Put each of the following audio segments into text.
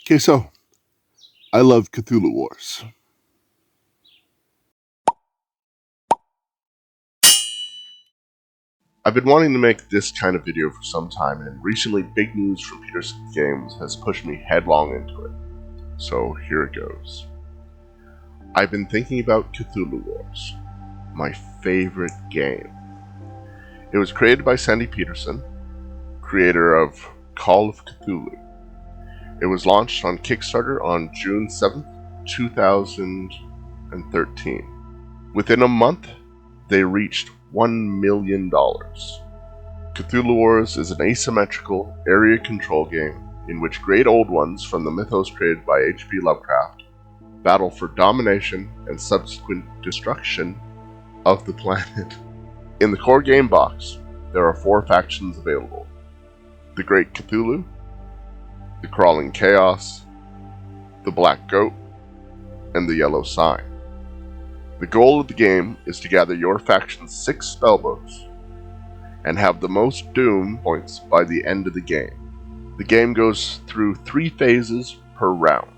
Okay, so I love Cthulhu Wars. I've been wanting to make this kind of video for some time, and recently big news from Peterson Games has pushed me headlong into it. So here it goes. I've been thinking about Cthulhu Wars, my favorite game. It was created by Sandy Peterson, creator of Call of Cthulhu. It was launched on Kickstarter on June 7th, 2013. Within a month, they reached $1 million. Cthulhu Wars is an asymmetrical area control game in which great old ones from the mythos created by H.P. Lovecraft battle for domination and subsequent destruction of the planet. In the core game box, there are 4 factions available: the Great Cthulhu, the Crawling Chaos, the Black Goat, and the Yellow Sign. The goal of the game is to gather your faction's 6 spellbooks and have the most doom points by the end of the game. The game goes through 3 phases per round.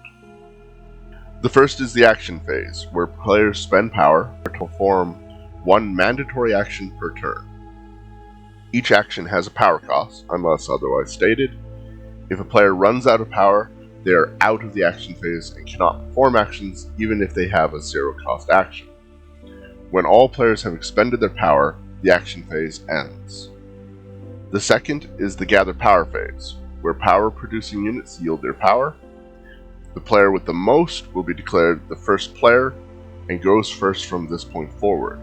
The first is the action phase, where players spend power to perform 1 mandatory action per turn. Each action has a power cost, unless otherwise stated. If a player runs out of power, they are out of the action phase and cannot perform actions even if they have a 0-cost action. When all players have expended their power, the action phase ends. The second is the gather power phase, where power-producing units yield their power. The player with the most will be declared the first player and goes first from this point forward.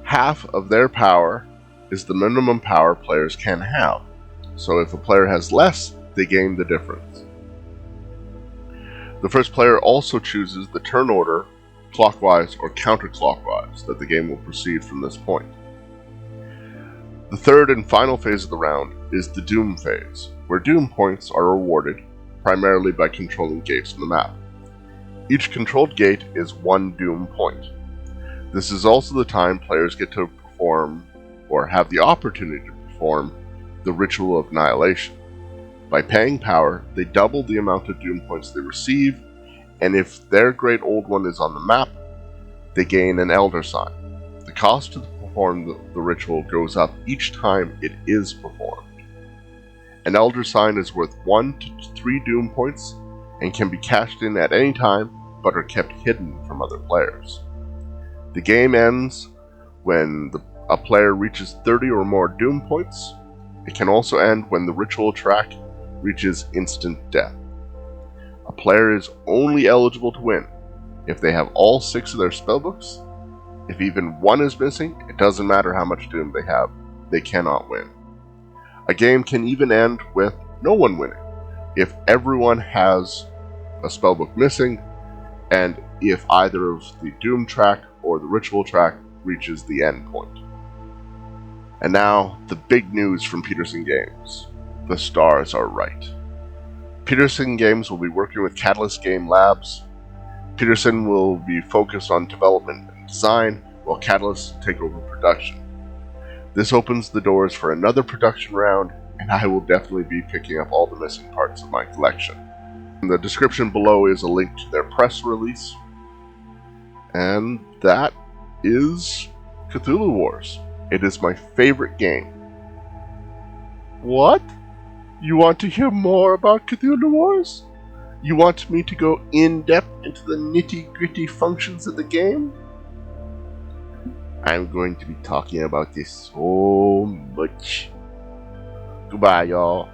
Half of their power is the minimum power players can have, so if a player has less, they gain the difference. The first player also chooses the turn order, clockwise or counterclockwise, that the game will proceed from this point. The third and final phase of the round is the Doom phase, where Doom points are awarded primarily by controlling gates on the map. Each controlled gate is 1 Doom point. This is also the time players get to perform, or have the opportunity to perform, the Ritual of Annihilation. By paying power, they double the amount of Doom points they receive, and if their Great Old One is on the map, they gain an Elder Sign. The cost to perform the ritual goes up each time it is performed. An Elder Sign is worth 1 to 3 Doom points and can be cashed in at any time, but are kept hidden from other players. The game ends when a player reaches 30 or more Doom points. It can also end when the ritual track reaches instant death. A player is only eligible to win if they have all 6 of their spellbooks. If even 1 is missing, it doesn't matter how much Doom they have, they cannot win. A game can even end with no one winning if everyone has a spellbook missing, and if either of the Doom track or the Ritual track reaches the end point. And now, the big news from Peterson Games. The stars are right. Peterson Games will be working with Catalyst Game Labs. Peterson will be focused on development and design, while Catalyst take over production. This opens the doors for another production round, and I will definitely be picking up all the missing parts of my collection. In the description below is a link to their press release. And that is Cthulhu Wars. It is my favorite game. What? You want to hear more about Cthulhu Wars? You want me to go in-depth into the nitty-gritty functions of the game? I'm going to be talking about this so much. Goodbye, y'all.